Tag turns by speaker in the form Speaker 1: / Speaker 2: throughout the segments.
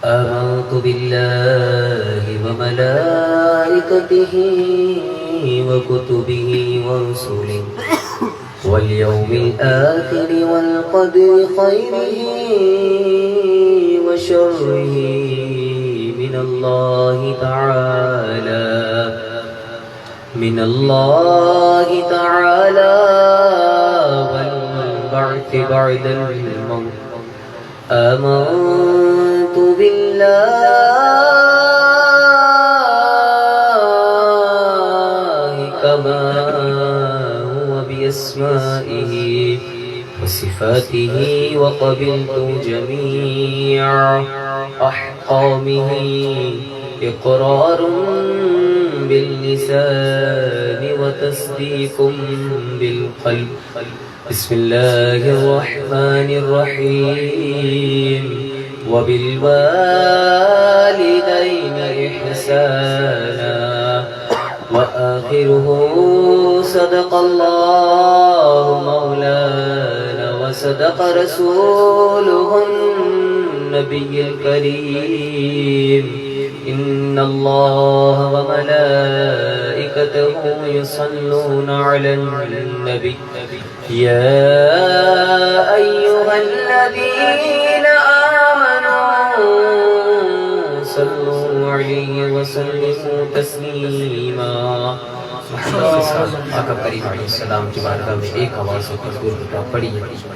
Speaker 1: آمنت بالله وملائكته وكتبه ورسله واليوم الآخر والقدر خيره وشره من الله تعالى والبعث بعد الموت. آمنت بالله كما هو بأسمائه وصفاته وقبلت جميع أحكامه إقرار باللسان وتصديق بالقلب. بسم الله الرحمن الرحيم. وبالوالدين إحسانا. وآخره صدق الله مولانا وصدق رسوله النبي الكريم. إن الله وملائكته يصلون على النبي يا أيها الذين آمنوا صلوا عليه وسلموا تسليما. آقا کریم علیہ السلام کی بارگاہ میں ایک آواز ہو کر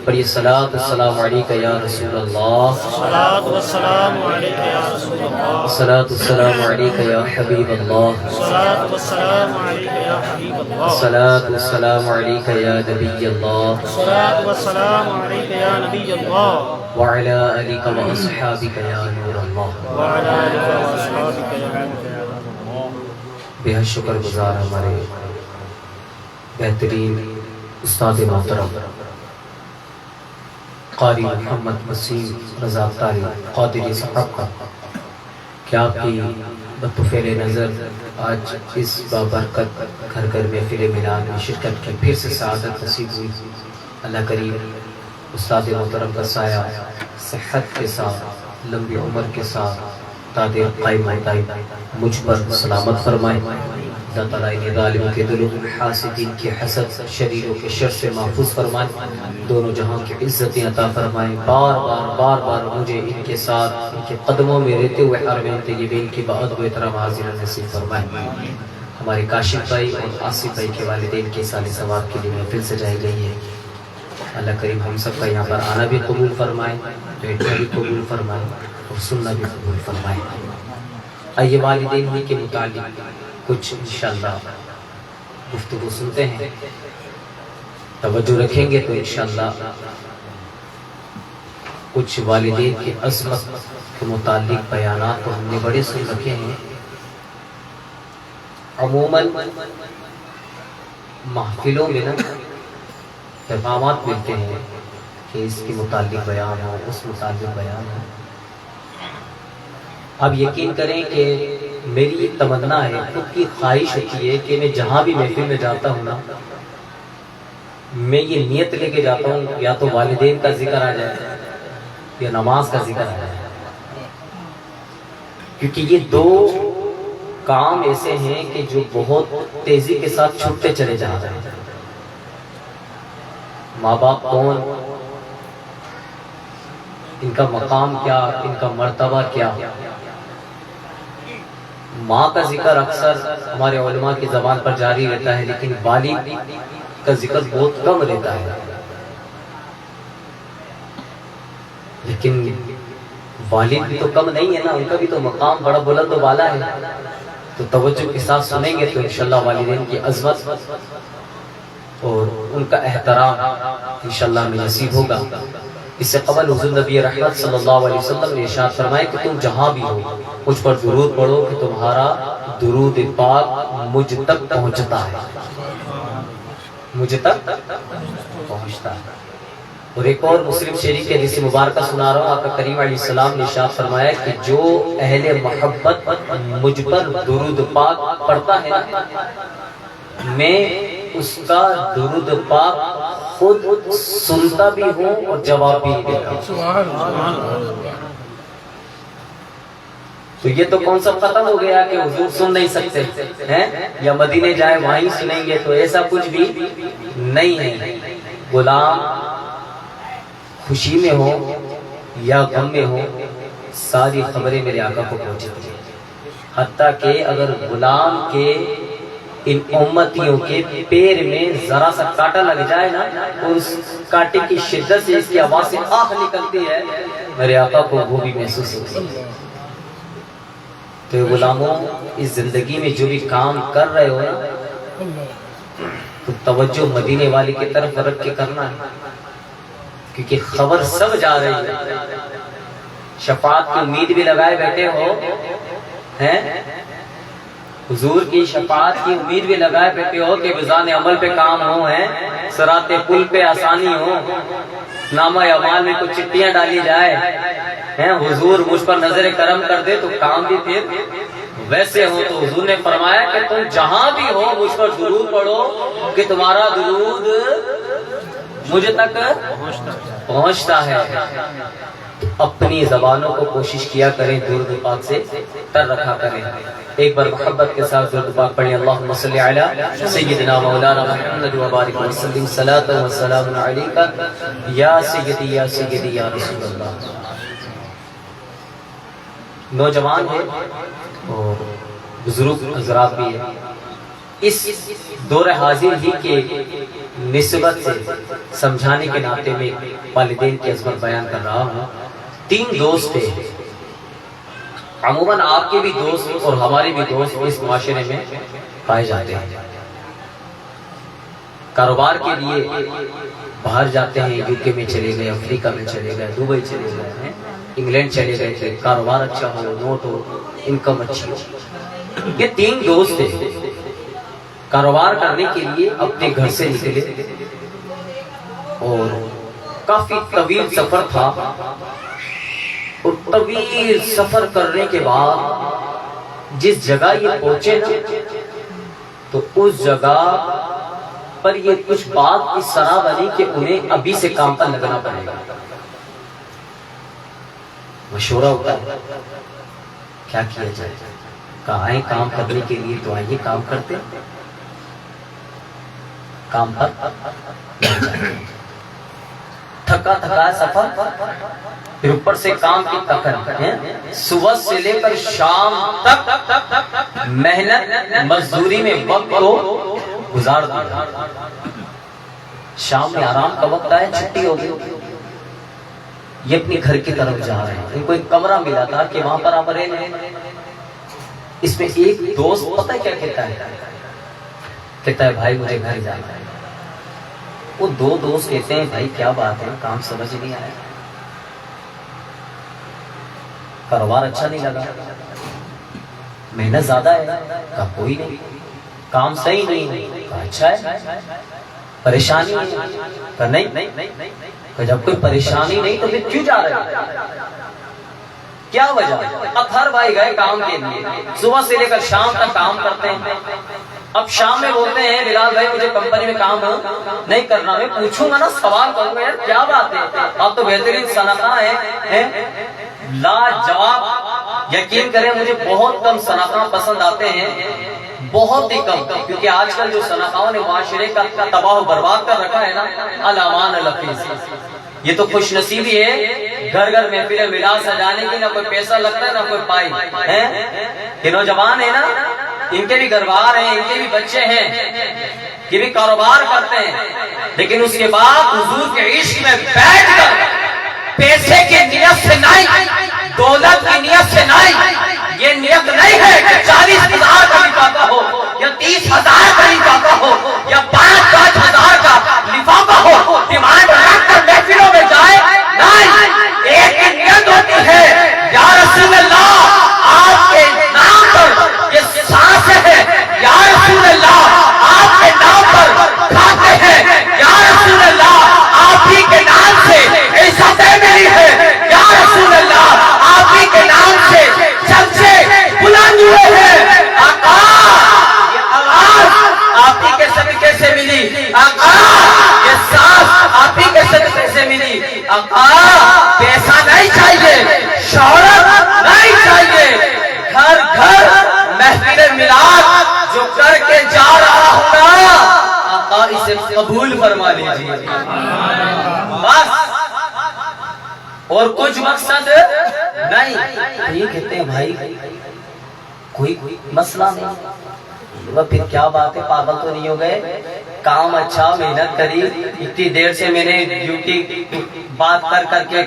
Speaker 1: پڑھیے صلاۃ والسلام علیک یا رسول اللہ،
Speaker 2: صلاۃ والسلام علیک یا رسول اللہ،
Speaker 1: صلاۃ والسلام علیک یا حبیب اللہ،
Speaker 2: صلاۃ والسلام علیک یا حبیب اللہ،
Speaker 1: صلاۃ والسلام علیک یا نبی اللہ،
Speaker 2: صلاۃ والسلام علیک یا نبی اللہ،
Speaker 1: وعلی آلک واصحابک یا نور اللہ.
Speaker 2: وعلی آلک واصحابک یا نور اللہ.
Speaker 1: بے حد شکر گزار ہمارے بہترین استاد محترم قاری محمد وسیم رضا طاری قادری صاحب کا کہ آپ کی بطفیل نظر آج اس بابرکت گھر گھر میں محفل میلاد میں شرکت کی پھر سے سعادت نصیب ہوئی. اللہ کریم استاد محترم کا سایہ صحت کے ساتھ لمبی عمر کے ساتھ تادیر قائم دائم مجھ پر سلامت فرمائے. اللہ تعالیٰ انہیں ظالموں کے دلوں حاسدین کی حسد شریروں کے شر سے محفوظ فرمائے. دونوں جہاں کی عزتیں عطا فرمائے. بار بار مجھے ان کے ساتھ ان کے قدموں میں رہتے ہوئے حرمین طیبین کی بادب احترام حاضر نصیب فرمائے. ہمارے کاشف بھائی اور آصف بھائی کے والدین کے سال ثواب کے لیے محفل سجائی گئی ہے. اللہ کریم ہم سب کا یہاں پر آنا بھی قبول فرمائے، بیٹھنا بھی قبول فرمائے اور سننا بھی قبول فرمائے. آئیے والدین ہی کے متعلق کچھ انشاءاللہ گفتگو سنتے ہیں. توجہ رکھیں گے تو انشاءاللہ کچھ والدین کی عظمت کے متعلق بیانات تو ہم نے بڑے سن رکھے ہیں. عموماً محفلوں میں نا پیغامات ملتے ہیں کہ اس کے متعلق بیان ہو، اس متعلق بیان ہو. اب یقین کریں کہ میری ایک تمنا ہے، خود کی خواہش ہوتی ہے کہ میں جہاں بھی محفل میں جاتا ہوں نا، میں یہ نیت لے کے جاتا ہوں یا تو والدین کا ذکر آ جائے یا نماز کا ذکر آ جائے، کیونکہ یہ دو کام ایسے ہیں کہ جو بہت تیزی کے ساتھ چھوٹتے چلے جاتے ہیں. ماں باپ کون، ان کا مقام کیا، ان کا مرتبہ کیا. ماں کا ذکر اکثر ہمارے علماء کی زبان پر جاری رہتا ہے، لیکن والد کا ذکر بہت کم رہتا ہے. لیکن والد بھی تو کم نہیں ہے نا، ان کا بھی تو مقام بڑا بلند و بالا ہے. تو توجہ کے ساتھ سنیں گے تو انشاءاللہ والدین کی عظمت اور ان کا احترام انشاءاللہ ہمیں نصیب ہوگا. اس سے قبل حضور نبی رحمت صلی اللہ علیہ وسلم نے ارشاد فرمایا کہ تم جہاں بھی ہو مجھ پر درود پڑھو کہ تمہارا درود پاک مجھ تک پہنچتا ہے، مجھ تک پہنچتا ہے. اور ایک اور مسلم شریف کے حدیث مبارکہ سنا رہا ہوں. آقا کریم علیہ السلام نے ارشاد فرمایا کہ جو اہل محبت مجھ پر درود پاک پڑھتا ہے میں اس کا درود پاک خود سنتا بھی ہوں اور جواب بھی دیتا ہوں. تو یہ تو کانسیپٹ ختم ہو گیا کہ حضور سن نہیں سکتے ہیں یا مدینے جائے وہیں سنیں گے، تو ایسا کچھ بھی نہیں ہے۔ غلام خوشی میں ہو یا غم میں ہو، ساری خبریں میرے آقا کو پہنچتی ہیں۔ حتیٰ کہ اگر غلام کے ان امتیوں کے پیر میں ذرا سا کانٹا لگ جائے نا، اس کانٹے کی شدت سے اس کی آواز سے آہ نکلتی ہے، میرے آقا کو وہ بھی محسوس ہوتی ہے۔ تو غلاموں، اس زندگی میں جو بھی کام کر رہے ہو نا، تو توجہ مدینے والی کی طرف رکھ کے کرنا ہے، کیونکہ خبر سب جا رہی ہے۔ شفاعت کی امید بھی لگائے بیٹھے ہو ہیں، حضور کی شفاعت کی امید بھی لگائے بیٹھے ہو کہ میزان عمل پہ کام ہو ہیں، صراط پل پہ آسانی ہو، نامہ اعمال میں کچھ چٹیاں ڈالی جائے ہیں، حضور مجھ پر نظر کرم کر دے تو کام بھی پھر ویسے ہو۔ تو حضور نے فرمایا کہ تم جہاں بھی ہو مجھ پر درود پڑھو کہ تمہارا درود مجھے تک پہنچتا ہے۔ اپنی زبانوں کو کوشش کیا کریں درود پاک سے تر رکھا کریں۔ ایک بار محبت کے ساتھ درود پاک پڑھیں، اللہم صلی علی سیدنا مولانا محمد وبارک وسلم، صلاۃ و سلام علیک یا سیدی یا سیدی یا رسول اللہ۔ نوجوان ہیں اور بزرگ حضرات بھی ہیں، اس دور حاضر ہی کے نسبت سے سمجھانے کے ناطے میں والدین کی عظمت بیان کر رہا ہوں۔ 3 دوست تھے، عموماً آپ کے بھی دوست اور ہمارے بھی دوست اس معاشرے میں پائے جاتے ہیں۔ کاروبار کے لیے باہر جاتے ہیں، یو کے میں چلے گئے، افریقہ میں چلے گئے، دبئی چلے گئے ہیں، انگلینڈ چلے گئے تھے، کاروبار اچھا ہو، نوٹ ہو، انکم اچھی ہو۔ یہ 3 دوست تھے، کاروبار کرنے کے لیے اپنے گھر سے نکلے اور کافی طویل سفر تھا، اور طویل سفر کرنے کے بعد جس جگہ یہ پہنچے نا، تو اس جگہ پر یہ کچھ بات اس طرح بنی کہ انہیں ابھی سے کام پر لگنا پڑے گا۔ مشورہ ہوتا ہے کیا کیا جائے، کہا آئیں کام کرنے کے لیے تو آئیے کام کرتے، کام پر تھکا تھکا سفر، پھر اوپر سے کام کی تکن، صبح سے لے کر شام تک محنت مزدوری میں وقت کو گزار دیا۔ شام میں آرام کا وقت آیا، چھٹی ہو گئی، یہ اپنے گھر کی طرف جا رہے ہیں۔ ان کو ایک کمرہ ملا تھا کہ وہاں پر آپ رہے۔ اس میں ایک دوست پتہ کیا کہتا ہے، کہتا ہے بھائی مجھے گھر جانا ہے۔ وہ 2 دوست کہتے ہیں بھائی کیا بات ہے، کام سمجھ نہیں آیا، کاروبار اچھا نہیں لگا، محنت زیادہ ہے، کہا کوئی نہیں، کام صحیح نہیں، کہا اچھا ہے، پریشانی ہے، کہا نہیں، کہا جب کوئی پریشانی نہیں تو پھر کیوں جا رہے ہیں، کیا وجہ؟ اب ہر بھائی گئے کام کے لیے، صبح سے لے کر شام تک کام کرتے ہیں۔ اب شام میں بولتے ہیں بلال بھائی مجھے کمپنی میں کام نہیں کرنا، میں پوچھوں گا نا، سوال کروں گا، یار کیا بات ہے، آپ تو بہترین صنعتاں ہیں، لاجواب۔ یقین کریں مجھے بہت کم صنعتاں پسند آتے ہیں، بہت ہی کم، کیونکہ آج کل جو صنعتوں نے معاشرے کا تباہ و برباد کر رکھا ہے نا، الامان الفیظ، یہ تو خوش نصیبی ہے، گھر گھر محفل میلاد سجانے کی نہ کوئی پیسہ لگتا ہے نہ کوئی پائی ہے۔ یہ نوجوان ہے نا، ان کے بھی گھر بار ہیں، ان کے بھی بچے ہیں، یہ بھی کاروبار کرتے ہیں، لیکن اس کے بعد حضور کے عشق میں بیٹھ کر پیسے کی نیت سے نہیں، دولت کی نیت سے نہیں، یہ نیت نہیں ہے کہ 40,000 کا لفافہ ہو یا 30,000 کا لفافہ ہو یا 5-5 ہزار کا لفافہ ہو، ڈیمانڈ رکھ کر محفلوں میں جائے، نہیں، ایک ہی نیت ہوتی ہے، یا رسول اللہ آپ کے نام پر یہ سانس ہے، یا رسول اللہ آپ کے نام پر کھاتے ہیں، یا رسول اللہ آپ ہی کے نام سے عزتیں ملی ہے، یا رسول اللہ آپ ہی کے نام سے چرچے بلند ہوئے ہیں۔ آقا یہ آواز آپ ہی کے صدقے سے سے قبول فرما لیجیے بس، اور کچھ مقصد نہیں۔ یہ کہتے ہیں بھائی کوئی مسئلہ نہیں، وہ پھر کیا بات ہے، پاگل تو نہیں ہو گئے؟ کام اچھا، محنت کری، اتنی دیر سے میں نے ڈیوٹی بات کر کے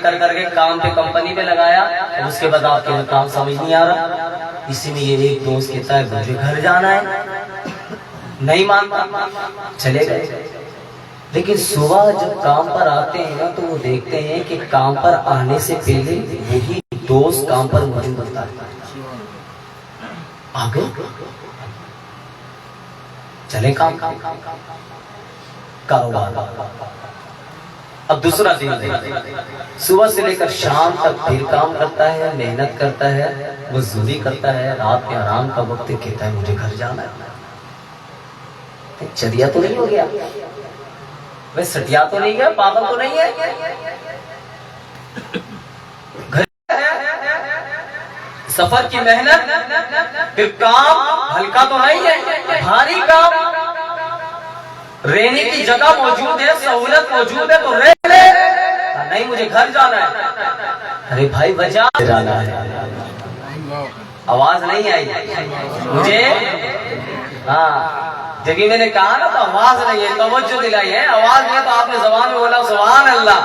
Speaker 1: کام پہ کمپنی پہ لگایا، اس کے بعد آپ کے کام سمجھ نہیں آ رہا۔ اسی میں یہ ایک دوست کہتا ہے مجھے گھر جانا ہے، نہیں مانتا، چلے گئے۔ لیکن صبح جب کام پر آتے ہیں نا تو وہ دیکھتے ہیں کہ کام پر آنے سے پہلے وہی دوست کام پر موجود ہوتا ہے۔ آگے چلے کام کاروبار۔ اب دوسرا دن صبح سے لے کر شام تک پھر کام کرتا ہے، محنت کرتا ہے، مزدوری کرتا ہے، رات میں آرام کا وقت کہتا ہے مجھے گھر جانا ہے۔ چریا تو نہیں ہو گیا؟ وہ سٹیا تو نہیں گیا؟ پاگل تو نہیں ہے؟ سفر کی محنت، پھر کام ہلکا تو نہیں ہے، بھاری کام، رہنے کی جگہ موجود ہے، سہولت موجود ہے تو رہ لے، نہیں مجھے گھر جانا ہے۔ ارے بھائی وجہ جانا ہے، آواز نہیں آئی مجھے؟ ہاں جب یہ میں نے کہا نا تو آواز نہیں ہے، توجہ دلائی ہے، آواز نہیں ہے تو آپ نے زبان میں بولا سبحان اللہ۔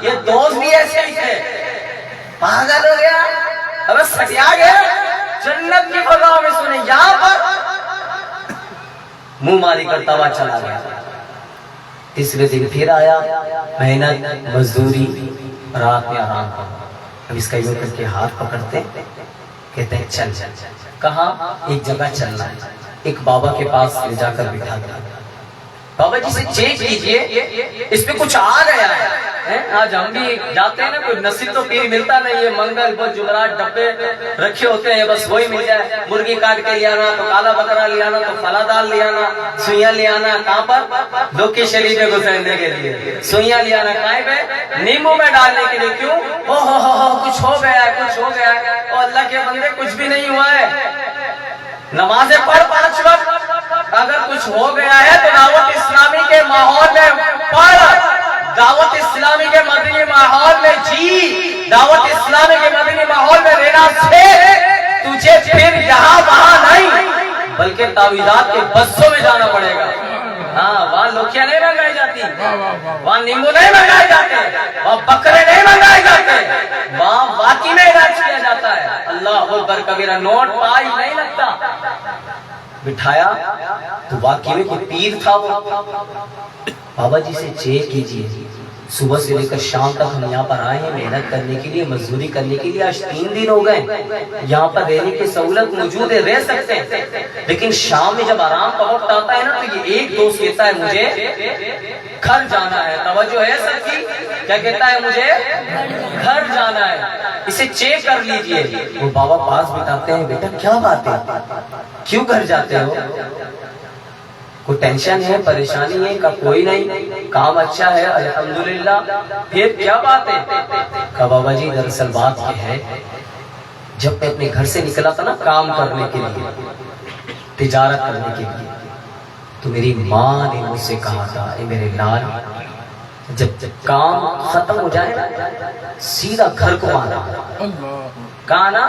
Speaker 1: یہ دوست بھی ایسے ہی تھے، پاگل ہو گیا، ابے سٹیا گیا، جنت کی فضا میں سنے، یہاں پر منہ ماری کرتا ہوا چلا گیا۔ تیسرے دن پھر آیا، محنت، مزدوری، رات میں آرام کرنا۔ اب اس کا یوں کر کے ہاتھ پکڑتے کہتے ہیں چل چل چل، کہاں؟ ایک جگہ چلنا ہے۔ ایک بابا کے پاس لے جا کر بٹھا دیا، بابا جی سے چیک کیجئے اس پہ کچھ آ گیا ہے۔ آج ہم بھی جاتے ہیں نا، کوئی نصیب تو پیر ملتا نہیں ہے، منگل بدھ جمعرات ڈبے رکھے ہوتے ہیں، بس وہی مل جائے، مرغی کاٹ کے لے آنا، تو کالا بکرا لے آنا، تو فلا دال لے آنا، سوئیاں لے آنا، کہاں پر؟ لوکی شریف میں گزرنے کے لیے سوئیاں لے آنا، کہیں پہ؟ نیمبو میں ڈالنے کے لیے۔ کیوں؟ کچھ ہو گیا ہے، کچھ ہو گیا ہے۔ اور اللہ کے بندے کچھ بھی نہیں ہوا ہے، نمازیں پڑھ 5 وقت، اگر کچھ ہو گیا ہے تو دعوت اسلامی کے ماحول میں پڑھ، دعوت اسلامی کے مدنی ماحول میں جی، دعوت اسلامی کے مدنی ماحول میں رہنا سے تجھے پھر یہاں وہاں نہیں بلکہ تعویذات کے بسوں میں جانا پڑے گا۔ ہاں وہاں لوکیاں نہیں منگائی جاتی، وہاں نیمبو نہیں منگائے جاتے، وہاں بکرے نہیں منگائے جاتے، وہاں واقعی میں علاج کیا جاتا ہے۔ اللہ اکبر کبیرہ، نوٹ پائی نہیں لگتا۔ بٹھایا تو واقعی میں کوئی پیر تھا وہ، بابا جی سے چیک کیجئے، صبح سے لے کر شام تک ہم یہاں پر آئے ہیں محنت کرنے کے لیے، مزدوری کرنے کے لیے، آج 3 دن ہو گئے، یہاں پر رہنے کی سہولت موجود ہے، رہ سکتے ہیں، لیکن شام میں جب آرام کا وقت آتا ہے نا تو یہ ایک دوست کہتا ہے مجھے گھر جانا ہے۔ توجہ ہے سب کی؟ کیا کہتا ہے؟ مجھے گھر جانا ہے، اسے چیک کر لیجئے۔ وہ بابا پاس بتاتے ہیں بیٹا کیا بات ہے، کیوں گھر جاتے ہو؟ کوئی ٹینشن ہے، پریشانی ہے؟ کا کوئی نہیں، کام اچھا ہے الحمدللہ۔ پھر کیا بات ہے؟ کہا بابا جی دراصل بات یہ ہے، جب میں اپنے گھر سے نکلا تھا نا کام کرنے کے لیے، تجارت کرنے کے لیے، تو میری ماں نے مجھ سے کہا تھا اے میرے لال، جب کام ختم ہو جائے سیدھا گھر کو آنا۔ کہا نا؟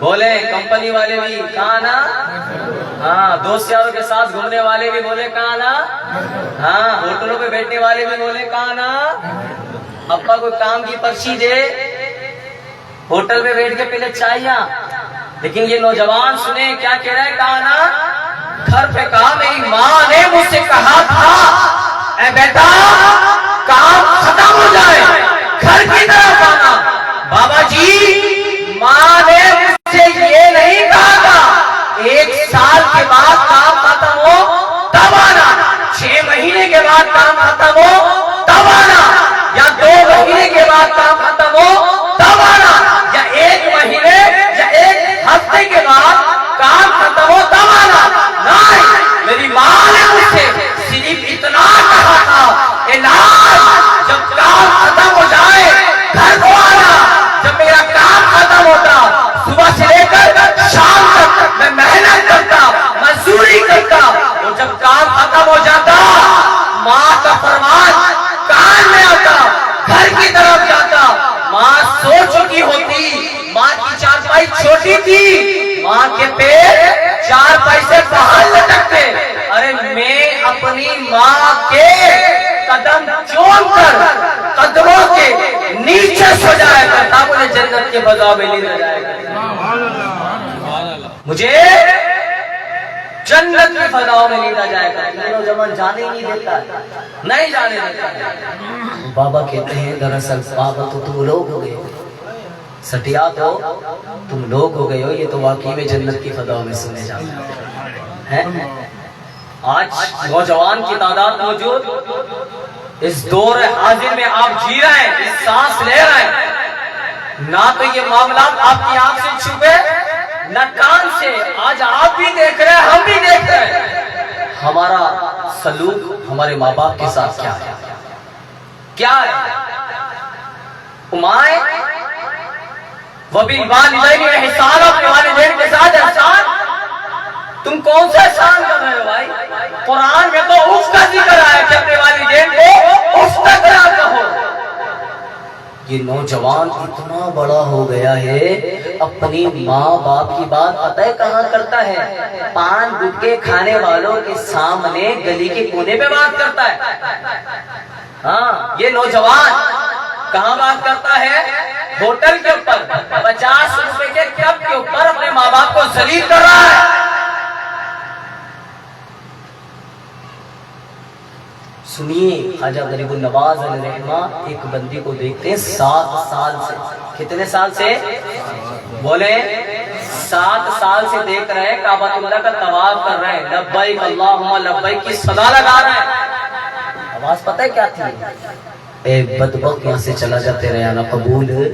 Speaker 1: بولے کمپنی والے بھی کہا نا؟ ہاں دوست یاروں کے ساتھ گھومنے والے بھی بولے کہا نا؟ ہاں ہوٹلوں پہ بیٹھنے والے بھی بولے کہا نا؟ ابا کوئی کام کی پرچی دے، ہوٹل پہ بیٹھ کے پہلے چاہیے، لیکن یہ نوجوان سنے کیا کہہ رہا ہے؟ کہا نا؟ گھر پہ کہا میری ماں نے مجھ سے کہا تھا اے بیٹا کام ختم ہو جائے گھر کی طرف آنا۔ بابا جی ماں نے مجھ سے یہ نہیں کہا تھا 1 سال کے بعد کام ختم ہو تب آنا، 6 مہینے کے بعد کام ختم ہو تب آنا، یا 2 مہینے کے بعد کام ختم ہو تب آنا، یا 1 مہینے یا 1 ہفتے کے بعد کام ختم ہو تب آنا۔ نہیں، میری ماں نے مجھ سے صرف اتنا کہا تھا علاج جب کام ختم ہو جائے گھر کو آنا۔ جب میرا کام ختم ہوتا چھوٹی تھی ماں کے پیٹ 4 پیسے باہر لٹکتے، ارے میں اپنی ماں کے قدم چوم کر قدموں کے نیچے سو جایا کرتا، مجھے جنت کے فضا میں لے جایا کرتا، مجھے جنت کی فضاؤں میں لیتا جائے گا۔ نوجوان جانے ہی نہیں دیتا، نہیں جانے دیتا۔ بابا کہتے ہیں دراصل بابا تو تم لوگ ہو گئے ہو، سٹیا تو تم لوگ ہو گئے ہو، یہ تو واقعی میں جنت کی فضاؤں میں سنے جاتے ہیں۔ آج نوجوان کی تعداد موجود، اس دور حاضر میں آپ جی رہے ہیں، اس سانس لے رہے ہیں، نہ تو یہ معاملات آپ کی آنکھ سے چھپے نہ کان سے، آج آپ بھی دیکھ رہے ہیں، ہم بھی دیکھ رہے ہیں۔ ہمارا سلوک ہمارے ماں باپ کے ساتھ کیا ہے؟ کیا ہے؟ امائے وَبِالْوَالِدَيْنِ احسان، اپنے والدین کے ساتھ احسان، تم کون سا احسان کر رہے ہو بھائی؟ قرآن میں تو اف کا ذکر آیا کہ اپنے والدین کو اف تک نہ کہو۔ یہ نوجوان اتنا بڑا ہو گیا ہے، اپنی ماں باپ کی بات پتہ ہے کہاں کرتا ہے؟ پان گٹکے کھانے والوں کے سامنے گلی کے کونے پہ بات کرتا ہے۔ ہاں، یہ نوجوان کہاں بات کرتا ہے؟ ہوٹل کے اوپر 50 روپے کے کپ کے اوپر اپنے ماں باپ کو ذلیل کر رہا ہے۔ سنیے، خواجہ غریب النواز علیہ رحمہ ایک بندی کو دیکھتے ہیں 7 سال سے، کتنے سال سے؟ بولے 7 سال سے دیکھ رہے ہیں، کعبۃ اللہ کا طواف کر رہے ہیں، لبیک اللہم لبیک کی صدا لگا رہے ہیں۔ آواز پتہ ہے کیا تھی؟ اے بدبخت یہاں سے چلا جاتے رہے آنا قبول نہیں،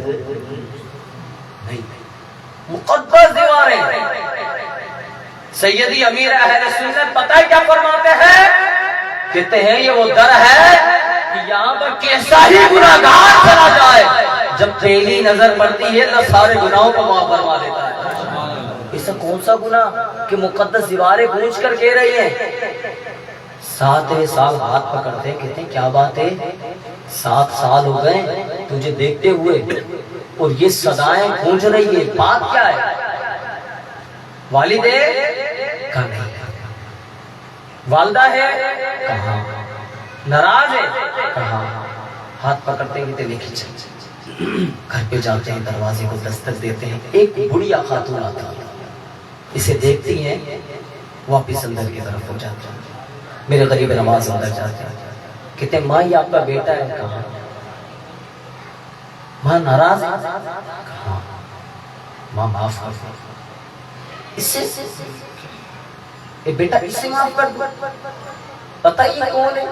Speaker 1: مقدس دیواریں۔ سیدی امیر اہل سنت پتہ ہے کیا فرماتے ہیں؟ کہتے ہیں یہ وہ در ہے کہ یہاں پر کیسا ہی گناہگار چلا جائے، جب پہلی نظر پڑتی ہے تو سارے گناہوں کو معاف فرما دیتا ہے۔ ایسا کون سا گناہ کہ مقدس دیواریں گونج کر کہہ رہی ہیں؟ 7 سال ہاتھ پکڑتے ہیں، کہتے ہیں کیا بات ہے، 7 سال ہو گئے تجھے دیکھتے ہوئے اور یہ صدائیں گونج رہی ہے، بات کیا ہے؟ والد ہے کہاں نہیں، والدہ ہے کہاں، ناراض ہے کہاں، ہاتھ پکڑتے ہیں، کہتے لکھی چل گھر پہ جاتے ہیں، دروازے کو دستک دیتے ہیں، ایک بڑھیا خاتون آتی ہے، اسے دیکھتی ہیں، واپس اندر کی طرف ہو جاتے ہیں، میرے غریب نواز اندر جاتے ہیں، کہتے ہیں ماں یہ آپ کا بیٹا ہے کہاں، ماں ناراض ہے کہاں، ماں معاف کر دو، اس سے اے بیٹا اس سے معاف کر دو، پتہ یہ کون ہے؟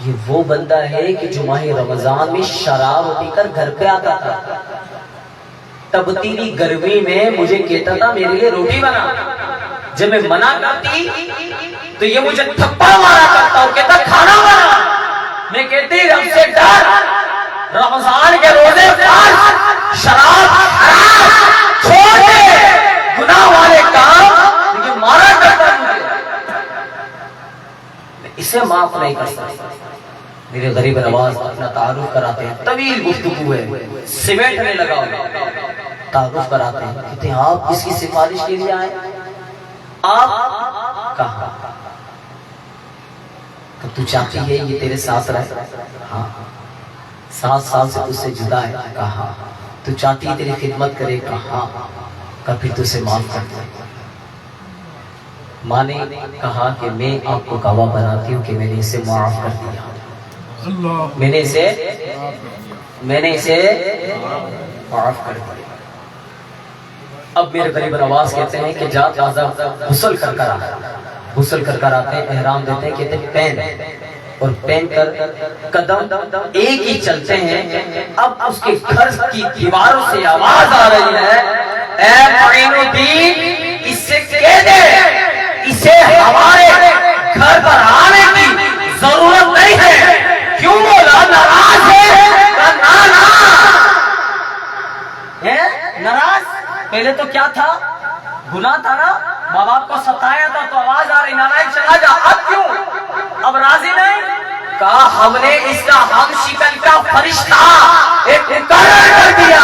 Speaker 1: یہ وہ بندہ ہے کہ جو ماہ رمضان میں شراب پی کر گھر پہ آتا تھا، تبتیلی گرمی میں مجھے کہتا تھا میرے لیے روٹی بنا، جب میں منع کرتی تو یہ مجھے تھپڑ مارا کرتا ہوں، کہتا کھانا بنا، میں کہتی رب سے ڈر، رمضان کے روزے فرض، شراب حرام، چھوڑ دے گناہ والے کام، لیکن مارا کرتا مجھے، اسے معاف نہیں کر سکتا۔ میرے غریب نواز اپنا تعارف کراتے ہیں، طویل گفتگو ہے، سمیٹنے لگا تعارف کراتے ہیں، کہتے ہیں آپ کس کی سفارش کے لیے آئے؟ آپ کہاں؟ تو تو چاہتی ہے یہ تیرے ساتھ رہے؟ ہاں۔ 7 سال سے تجھ سے جدا ہے؟ کہاں۔ تو چاہتی ہے تیری خدمت کرے؟ کہاں۔ کبھی تجھے معاف کر دے۔ ماں نے کہا کہ میں آپ کو گواہ بناتی ہوں کہ میں نے اسے معاف کر دیا، میں نے اسے معاف کر دیا۔ اب میرے غریب نواز کہتے ہیں کہ جا تازہ غسل کر کر آتے ہیں، احرام دیتے ہیں، کہتے ہیں پہن، اور پہن کر قدم ایک ہی چلتے ہیں، اب اس کے گھر کی دیواروں سے آواز آ رہی ہے، اے معین الدین اس سے کہہ دے اسے ہمارے گھر پر آنے کی ضرورت نہیں ہے، کیوں مولا ناراض ہے؟ ناراض پہلے تو کیا تھا؟ گناہ تھا نا، ماں باپ کو ستایا تھا تو آواز آ رہی ناراض چلا جا، اب کیوں؟ اب راضی نہیں؟ کہا ہم نے اس کا ہم شکل کا فرشتہ ایک مقرر کر دیا،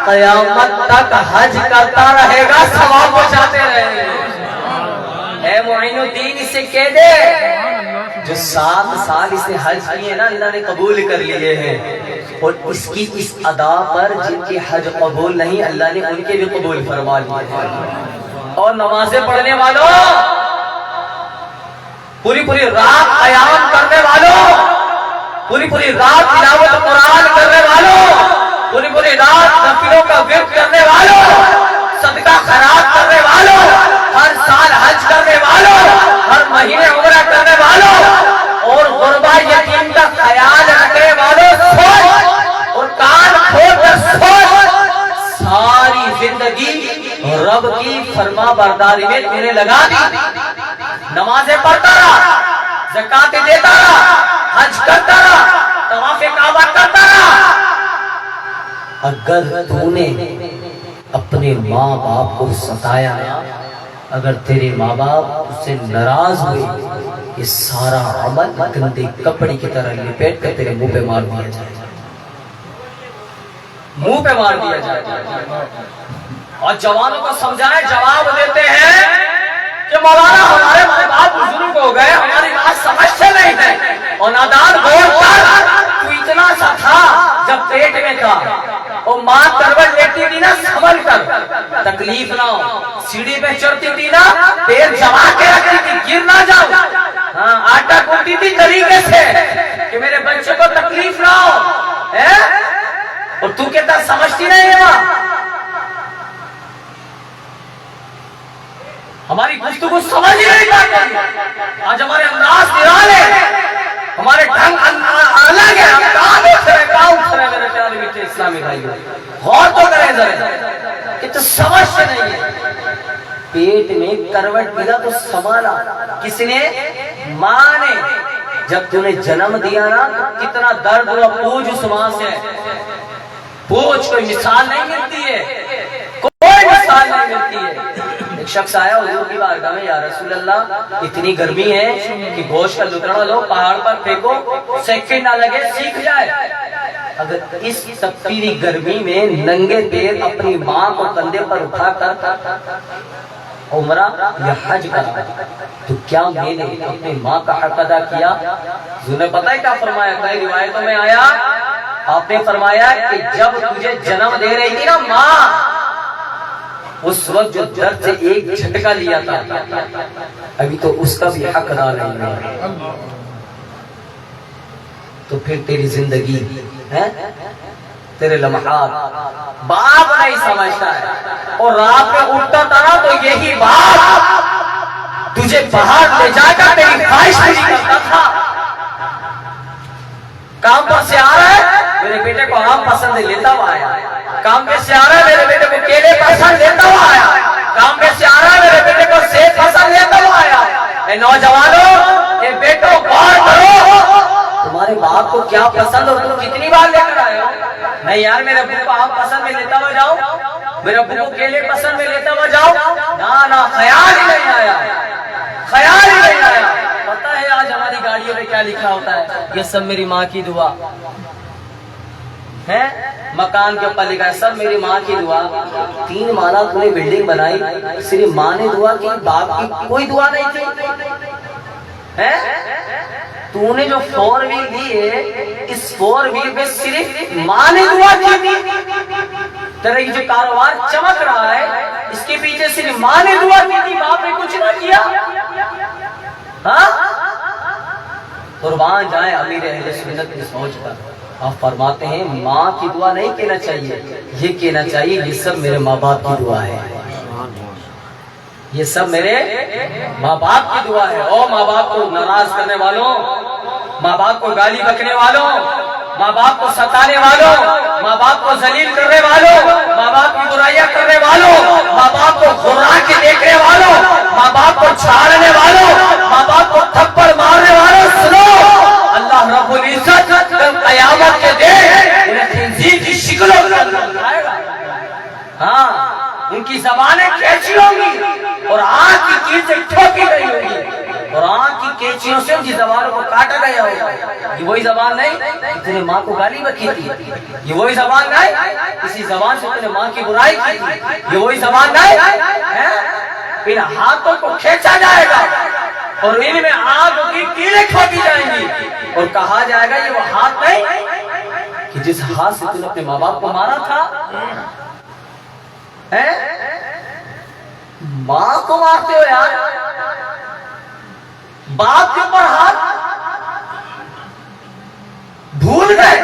Speaker 1: قیامت تک حج کرتا رہے گا، ثواب پہنچاتے رہے گا۔ اے معین الدین اسے کہہ دے جو 7 سال اس نے حج کیے نا اللہ نے قبول کر لیے ہیں، اور اس کی اس ادا پر جن کے حج قبول نہیں اللہ نے ان کے بھی قبول فرما لیے ہیں۔ اور نمازیں پڑھنے والوں، پوری رات قیام کرنے والوں، پوری رات تلاوت قرآن کرنے والوں، پوری رات نفلوں کا ورد کرنے والوں، صدقہ خیرات کرنے والوں، ہر سال حج کرنے والوں، ہر مہینے عمرہ کرنے والوں، اور غربا یتیم کا خیال رکھنے والوں، سوچ اور کان کھول کر سوچ، ساری زندگی رب کی فرما برداری میں تیرے لگا دی، نمازیں پڑھتا رہا، زکات دیتا رہا، حج کرتا رہا، طواف کعبہ کرتا رہا۔ اگر تو نے اپنے ماں باپ کو ستایا، اگر تیرے ماں باپ اس سے ناراض ہوئے، یہ سارا عمل گندے کپڑے کی طرح لپیٹ کر تیرے منہ پہ مار دیا جائے، منہ پہ مار دیا جائے۔ اور جوانوں کو سمجھائے، جواب دیتے ہیں کہ مولانا ہمارے ماں باپ بزرگ ہو گئے، ہماری بات سمجھتے نہیں ہے، اور نادان غور کر، تو اتنا سا تھا جب پیٹ میں تھا، اور ماں کروٹ لیتی تھی نا سنبھل کر، تکلیف نہ ہو، سیڑھی پہ چڑھتی تھی نا پیر جما کے رکھتی تھی گر نہ جاؤ، ہاں آٹا گوندتی تھی طریقے سے کہ میرے بچے کو تکلیف نہ ہو، اور تو کہتا سمجھتی نہیں ہے ماں۔ ہماری گفتگو سمجھ ہی نہیں پاتی، آج ہمارے انداز نرالے، ہمارے ڈھنگ الگ ہے، ہم کہاں اٹھ رہے میرے پیارے میٹھے اسلامی بھائیوں، غور تو کریں ذرا کہ تو سمجھتے نہیں ہے۔ پیٹ میں کروٹ ملا تو سنبھالا کس نے؟ ماں نے۔ جب تو نے جنم دیا نا تو کتنا درد ہوا، پوچھ اس ماں سے، پوچھ، کوئی مثال نہیں ملتی ہے، کوئی مثال نہیں ملتی ہے۔ ایک شخص آیا حضور کی بارگاہ میں، یا رسول اللہ اتنی گرمی ہے کہ گوشت کا لتڑا لو پہاڑ پر پھینکو، سیکنڈ نہ لگے سیکھ جائے۔ اگر اس تپتی گرمی میں ننگے پیر اپنی ماں کو کندھے پر اٹھا کر عمرہ یا حج کرا تو کیا میں نے اپنی ماں کا حق ادا کیا؟ حضور نے پتہ ہے کیا فرمایا؟ کئی روایتوں میں آیا، آپ نے فرمایا کہ جب تجھے جنم دے رہی تھی نا ماں، اس وقت جو درد سے ایک جھٹکا لیا تھا، ابھی تو اس کا بھی حق ادا نہیں ہے، تو پھر تیری زندگی ہے، تیرے لمحات باپ نہیں سمجھتا ہے۔ اور رات میں اٹھتا تھا نا تو یہی باپ تجھے باہر لے جا کر تیری خواہش پوری کرتا تھا۔ کام پر سے آ رہا ہے، میرے بیٹے کو آم پسند لیتا ہوا آیا، کام پہ سے آ رہا ہے میرے بیٹے کو کیلے پسند لیتا ہوا آیا، کام پہ سے آ رہا ہے میرے بیٹے کو سیب پسند لیتا ہوا آیا۔ اے نوجوانوں، اے بیٹوں، غور کرو، تمہارے باپ کو کیا پسند اور تم کتنی بار لے کر آئے ہو؟ نہیں یار میرے ابو کو آم پسند میں لیتا ہوا جاؤ، میرے ابو کو کیلے پسند میں لیتا ہوا جاؤ، نہ خیال ہی نہیں آیا، خیال ہی نہیں آیا۔ پتہ ہے آج ہماری گاڑیوں میں کیا لکھا ہوتا ہے؟ یہ سب میری ماں کی دعا ہے، مکان کے اوپر لکھا ہے سب میری ماں کی دعا۔ 3 مالا تو نے بلڈنگ بنائی، صرف ماں نے دعا کی، باپ کی کوئی دعا نہیں تھی ہے؟ تو نے جو 4 ویل دی ہے، اس 4 ویل میں صرف ماں نے دعا کی تھی۔ تیرا یہ جو کاروبار چمک رہا ہے، اس کے پیچھے صرف ماں نے دعا کی تھی، باپ نے کچھ نہ کیا۔ ہاں قربان جائیں امیر اہل سنت کی سوچ پر۔ آپ فرماتے ہیں ماں کی دعا نہیں کہنا چاہیے، یہ کہنا چاہیے یہ سب میرے ماں باپ کی دعا ہے، یہ سب میرے ماں باپ کی دعا ہے۔ اور ماں باپ کو ناراض کرنے والوں، ماں باپ کو گالی بکنے والوں، ماں باپ کو ستانے والوں، ماں باپ کو ذلیل کرنے والوں، ماں باپ کی برائیاں کرنے والوں، ماں باپ کو گھرا کے دیکھنے والوں، ماں باپ کو چھاڑنے والوں، ماں باپ کو تھپڑ مارنے والوں، سنو اللہ رب العزت کل قیامت کے دن انہیں خنزیر کی شکلوں میں اٹھائے گا۔ ہاں ان کی زبانیں کھینچی ہوں گی اور آگ کی چیز سے ٹھوکی گئی ہوگی، قرآن کی کیچیوں سے ان کی زبانوں کو کاٹا گیا ہوگا. یہ وہی زبان نہیں جس نے ماں کو گالی بکی تھی. یہ وہی زبان نہیں اسی زبان سے نے ماں کی برائی کی تھی. یہ وہی زبان نہیں ان ہاتھوں کو کھینچا جائے گا اور ان میں آگ کی کیلیں کھودی جائیں گی اور کہا جائے گا یہ وہ ہاتھ نہیں کہ جس ہاتھ سے تم نے اپنے ماں باپ کو مارا تھا. ماں کو مارتے ہو یار, باپ کے اوپر ہاتھ. بھول گئے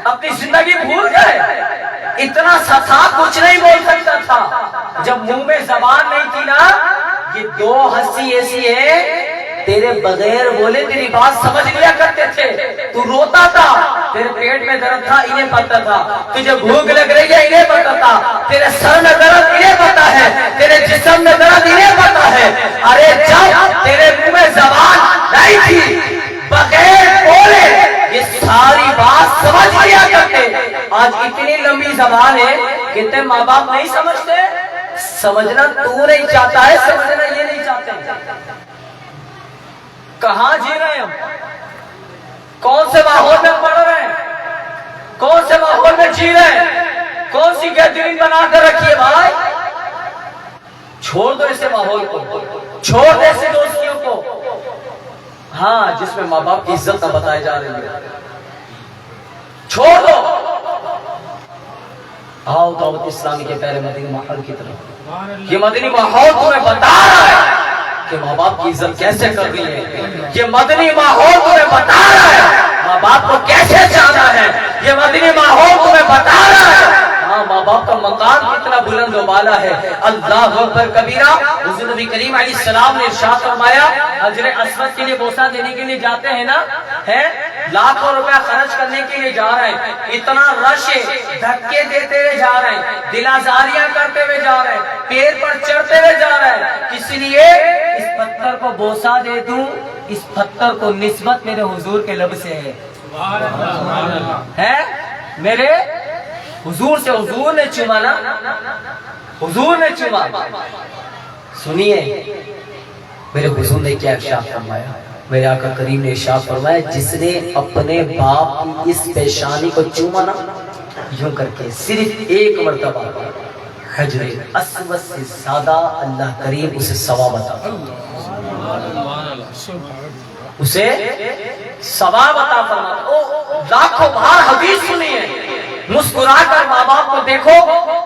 Speaker 1: اپنی زندگی, بھول گئے. اتنا سا تھا کچھ نہیں بول سکتا تھا. جب منہ میں زبان نہیں تھی نا, یہ دو ہنسی ایسی ہے تیرے بغیر بولے تیری بات سمجھ لیا کرتے تھے. تو روتا تھا, تیرے پیٹ میں درد تھا انہیں پتا تھا, تجھے بھوک لگ رہی ہے انہیں پتا تھا, تیرے سر میں درد انہیں پتا ہے, تیرے جسم میں درد انہیں پتا ہے. ارے جب تیرے منہ میں زبان نہیں تھی بغیر بولے یہ ساری بات سمجھ لیا کرتے. آج اتنی لمبی زبان ہے کہ تے ماں باپ نہیں سمجھتے. سمجھنا تو نہیں چاہتا ہے, سمجھنا یہ نہیں چاہتے. کہاں جی رہے ہیں ہم, کون سے ماحول میں پڑھ رہے ہیں, کون سے ماحول میں جی رہے ہیں, کون سی گیدرنگ بنا کر رکھیے بھائی. چھوڑ دو اسے ماحول کو, چھوڑ دو اسے دوستیوں کو, ہاں جس میں ماں باپ کی عزت نہ بتائے جا رہی ہے. چھوڑ دو. آؤ دعوت اسلامی کے پہلے مدنی ماحول کی طرف. یہ مدنی ماحول تمہیں بتا رہا ہے کہ ماں باپ کی عزت کیسے کرنی ہے. یہ مدنی ماحول تمہیں بتا رہا ہے ماں باپ کو کیسے جانا ہے. یہ مدنی ماحول تمہیں بتا رہا ہے ہاں ماں باپ کا مقام کتنا بلند و بالا ہے. اللہ اکبر کبیرہ. حضور نبی کریم علیہ السلام نے ارشاد فرمایا, حجر اسود کے لیے بوسہ دینے کے لیے جاتے ہیں نا, ہے لاکھوں روپیہ خرچ کرنے کے لیے جا رہے ہیں, اتنا رش ہے, دھکے دیتے ہوئے جا رہے ہیں, دلازاریاں کرتے ہوئے جا رہے ہیں, پیر پر چڑھتے ہوئے جا رہے ہیں. کس لیے اس پتھر کو بوسہ دے دوں, اس پتھر کو نسبت میرے حضور کے لب سے ہے میرے حضور سے. حضور نے چوما نا, حضور نے چوما. سنیے میرے حضور نے کیا ارشاد فرمایا. میرے آقا کریم نے ارشاد فرمایا, جس نے اپنے باپ کی اس پیشانی کو چوما نا یوں کر کے صرف ایک مرتبہ, حجر اسود سے زیادہ اللہ کریم اسے ثواب عطا فرمائے, اسے ثواب عطا فرمائے. لاکھوں بار حدیث سنی ہے, مسکرا کر ماں باپ کو دیکھو,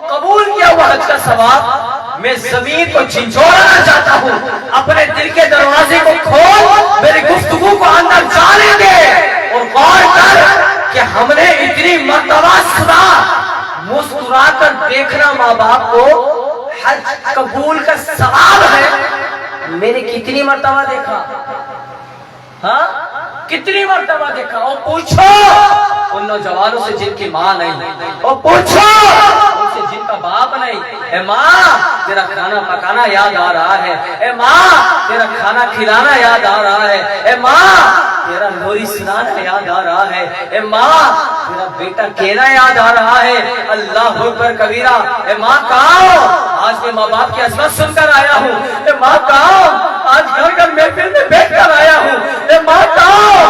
Speaker 1: قبول کیا ہوا حج کا ثواب. میں زمین کو جھنجھوڑنا چاہتا ہوں, اپنے دل کے دروازے کو کھول, میری گفتگو کو اندر جانے دے اور غور کر کہ ہم نے اتنی مرتبہ سنا. مسکرا کر دیکھنا ماں باپ کو حج قبول کا ثواب ہے. میں نے کتنی مرتبہ دیکھا, ہاں کتنی مرتبہ دیکھا. اور پوچھو ان نوجوانوں سے جن کی ماں نہیں, اور پوچھو ان سے جن کا باپ نہیں, اے ماں تیرا کھانا پکانا یاد آ رہا ہے, اے ماں تیرا کھانا کھلانا یاد آ رہا ہے, اے ماں تیرا لوری سنانا یاد آ رہا ہے, اے ماں تیرا بیٹا کہنا یاد آ رہا ہے. اللہ اکبر کبیرہ. اے ماں کہاں, آج میں ماں باپ کی عظمت سن کر آیا ہوں. اے ماں کہاں, آج گھر گھر محفل میں بیٹھ کر آیا ہوں. اے ماں کہاں,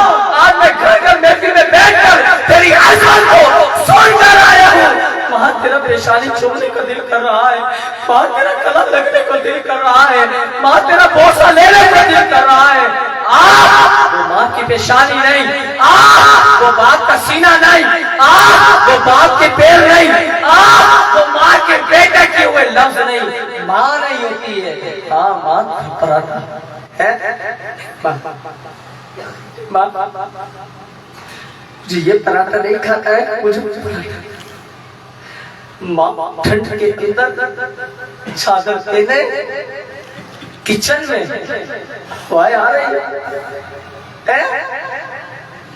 Speaker 1: آج میں گھر گھر محفل میں بیٹھ کر تیری عظمت کو سن کر آیا ہوں. ماں تیرا پیشانی چومنے کو دل کر رہا ہے, ماں تیرا گلا لگنے کو دل کر رہا ہے, ماں تیرا بوسہ لینے کو دل کر رہا ہے. وہ ماں کی پیشانی نہیں, وہ باپ کا سینہ نہیں, وہ باپ کے پیر نہیں, وہ ماں کے بیٹے کے ہوئے لفظ نہیں. ماں نہیں ہوتی ہے, ہاں ماں پراٹھا ہے. ماں جی یہ پراٹھا نہیں کھاتا ہے, مجھے ماں ٹھنڈ کے اندر چادر دینے کچن میں ہوائیں آ رہی ہے,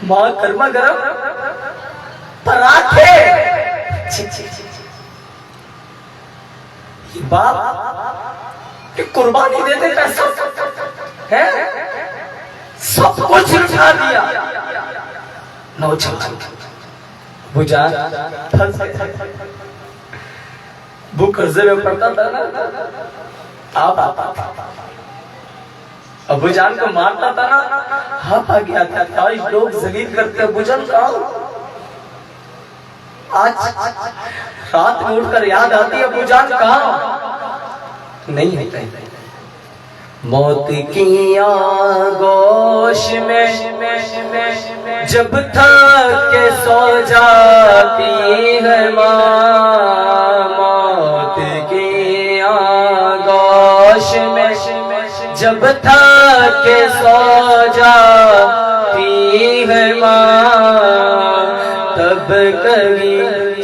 Speaker 1: ماں گرما گرم پراٹھے. باپ کی قربانی دے دیتا ہے, سب کچھ اٹھا دیا. نوجوان وہ جان وہ قرضے میں پڑتا تھا نا, آپ ابو جان کو مارتا تھا نا، ہاتھ آ گیا تھا، آج لوگ ذلیل کرتے ابو جان کہاں؟ آج رات میں اٹھ کر یاد آتی ابو جان کہاں؟ نہیں ہے. موت کی آغوش میں جب تھک کے سو جاتی ہے ماں، موت کی آغوش میں جب تھک کے سو جاتی ہے ماں، تب کبھی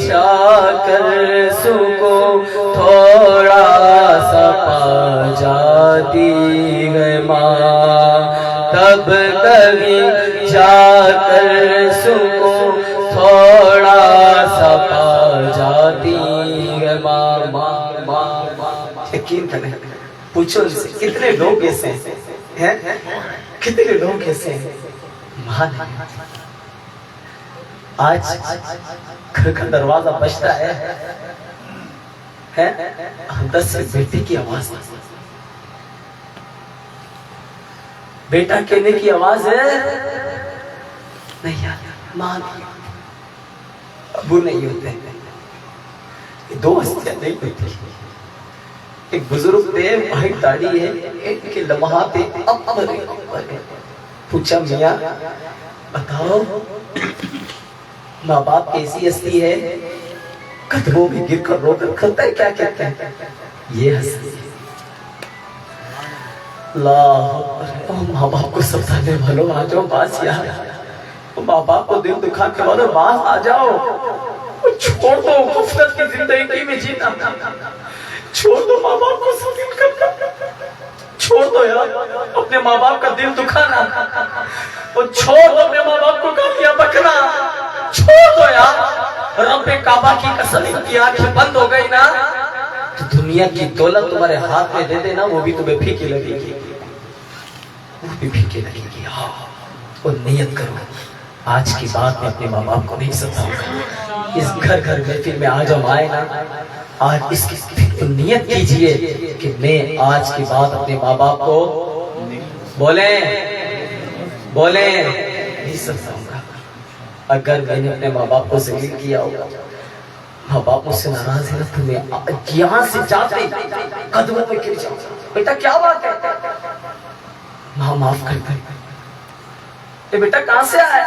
Speaker 1: جا کر سکون تھوڑا سا پا جاتی ہے ماں، تب کبھی جا کر سکون تھوڑا سا پا جاتی ہے ماں. یقین کریں، پوچھو ان سے کتنے لوگ ایسے ہیں، کتنے لوگ ایسے ہیں ماں نہیں. آج گھر کا دروازہ بجتا ہے، اندر سے بیٹے کی آواز، بیٹا کہنے کی آواز ہے، نہیں یار ماں نہیں، ابو نہیں ہوتے. دو ہستیاں نہیں ہوتی. ایک بزرگ تھے، وائٹ داڑھی ہے، ان کے لمحات اب پوچھا میاں بتاؤ ماں باپ کیسی ہستی ہے؟ قدموں میں گر کر رو کر کھلتا ہے، کیا کہتے ہیں؟ یہ ہستی اللہ. ماں باپ کو سمجھانے والوں آ جاؤ باز یار، ماں باپ کو دل دکھانے والوں باز آ جاؤ. چھوڑ دو غفلت کی زندگی میں جینا، چھوڑ دو ماں باپ کو سلیل کرنا، چھوڑ دو یار اپنے ماں باپ کا دل دکھانا، اور چھوڑ دو اپنے ماں باپ کو گالیاں بکنا، چھوڑ دو یار. رب کعبہ کی قسم کی آنکھیں بند ہو گئی نا تو دنیا کی دولت تمہارے ہاتھ میں دے دینا، وہ بھی تمہیں پھیکی لگے گی، وہ بھی پھیکی لگے گی. ہاں اور نیت کرو آج کی بات میں اپنے ماں باپ کو نہیں سمجھاؤں گا. اس گھر گھر محفل میں آج ہم آئے نا، آج اس کی نیت کیجئے کہ میں آج کی بات اپنے ماں باپ کو بولیں نہیں سمجھاؤں گا. اگر میں نے اپنے ماں باپ کو ذلیل کیا ہوگا، ماں باپ مجھ سے ناراض ہے نا، تو میں یہاں سے جاتے قدموں پہ گر جاؤں. بیٹا کیا بات ہے؟ ماں معاف کر دے. اے بیٹا کہاں سے آیا؟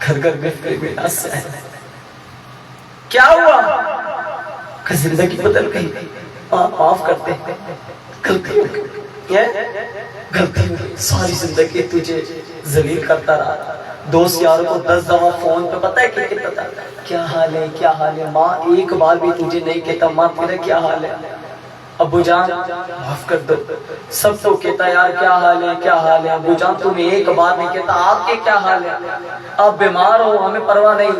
Speaker 1: گھر گھر میں ناس سے آیا. کیا ہوا؟ کہ زندگی بدل گئی. معاف کر دے، غلطی ہو گئی، ساری زندگی تجھے ذلیل کرتا رہا. دوست یاروں کو 10 دفعہ فون پہ پتہ ہے کہ کہتا کیا حال ہے کیا حال ہے. ماں ایک بار بھی تجھے نہیں کہتا ماں تیرا کیا حال ہے. ابو جان معاف کر دو. سب کو کہتا یار کیا حال ہے کیا حال ہے. ابو جان تمہیں ایک بار نہیں کہتا آپ کے کیا حال ہے. آپ بیمار ہو ہمیں پرواہ نہیں،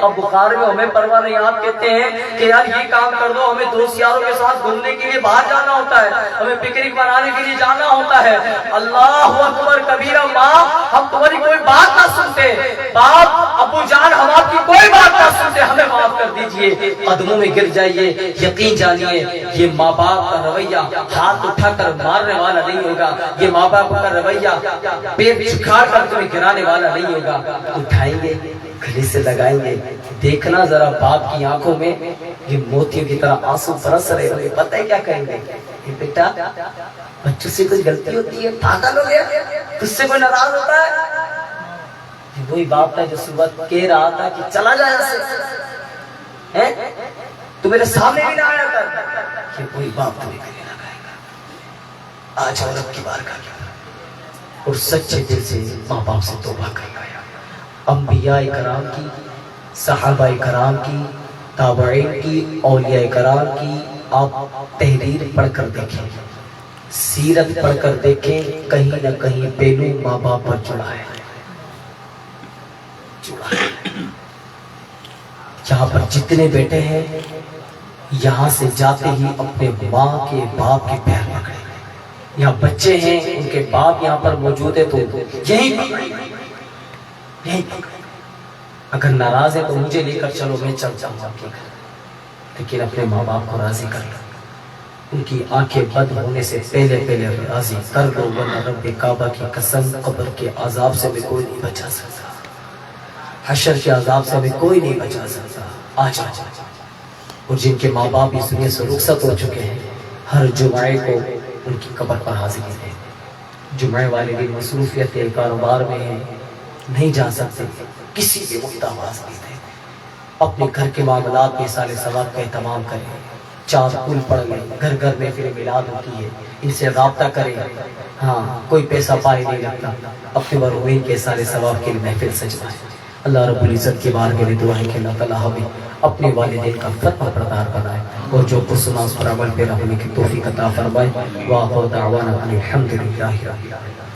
Speaker 1: اب بخار میں ہمیں پرواہ نہیں. آپ کہتے ہیں کہ یار یہ کام کر دو، ہمیں دوست یاروں کے ساتھ گھومنے کے لیے باہر جانا ہوتا ہے، ہمیں پکنک منانے کے لیے جانا ہوتا ہے. اللہ اکبر کبیرہ. ماں ہم تمہاری کوئی بات نہ سنتے، باپ ابو جان ہم آپ کی کوئی بات نہ سنتے، ہمیں معاف کر دیجئے. قدموں میں گر جائیے. یقین جانیے یہ ماں باپ کا رویہ ہاتھ اٹھا کر مارنے والا نہیں ہوگا. یہ ماں باپ کا رویہ پیر جھکا کر تمہیں گرانے والا نہیں ہوگا. اٹھائیں گے گلے سے لگائیں گے. دیکھنا ذرا باپ کی آنکھوں میں یہ موتیوں کی طرح آنسو برس رہے ہوئے. پتہ ہے کیا کہیں گے؟ بیٹا بچوں سے کوئی غلطی ہوتی ہے پاگل ہو گیا، تجھ سے کوئی ناراض ہوتا ہے. وہی باپ ہے جو صبح کہہ رہا تھا کہ چلا جائے ایسے، تو میرے سامنے بھی نہ آیا کر. یہ وہی باپ تمہیں گلے لگائے گا. آج اور اب کی بارگاہ میں اور سچے دل سے ماں باپ سے توبہ کر گیا. انبیاء کرام کی، صحابہ کرام کی، تابعین کی، اولیاء کرام کی آپ تحریر پڑھ کر دیکھیں، سیرت پڑھ کر دیکھیں. کہیں نہ کہیں پہلو ماں باپ پر جڑا ہے. یہاں پر جتنے بیٹے ہیں یہاں سے جاتے ہی اپنے ماں کے باپ کے پیر پکڑے. یہاں بچے ہیں ان کے باپ یہاں پر موجود ہے تو یہی پکڑے. اگر ناراض ہے تو مجھے لے کر چلو، میں چل جاؤں گا، لیکن اپنے ماں باپ کو راضی کر لو. ان کی آنکھیں بند ہونے سے پہلے پہلے راضی کر لو، ورنہ رب کعبہ کی قسم قبر کے عذاب سے بھی کوئی نہیں بچا سکتا، حشر کے عذاب سے بھی کوئی نہیں بچا سکتا۔ آ جا اور جن کے ماں باپ اس دنیا سے رخصت ہو چکے ہیں، ہر جمعے کو ان کی قبر پر حاضری دیں۔ جمعے والے دن مصروفیت کے کاروبار میں ہیں، نہیں جا سکتے، کسی بھی وقت حاضری دیں۔ اپنے گھر کے معاملات میں سال ثواب کا اہتمام کریں، چار پل پڑ گئے، گھر گھر میں پھر میلاد ہوتی ہے، ان سے رابطہ کریں۔ ہاں کوئی پیسہ پائے نہیں لگتا، اپنے مرحومین کے سال ثواب کے لیے محفل سجوائیں۔ اللہ رب العزت کی بارگاہ میں دعا ہے کہ اللہ تعالیٰ ہمیں اپنے والدین کا فرما بردار بنائے اور جو کچھ سنا اس پر عمل پیرا ہونے کی توفیق عطا فرمائے۔ وآخر دعوانا الحمدللہ رب العالمین۔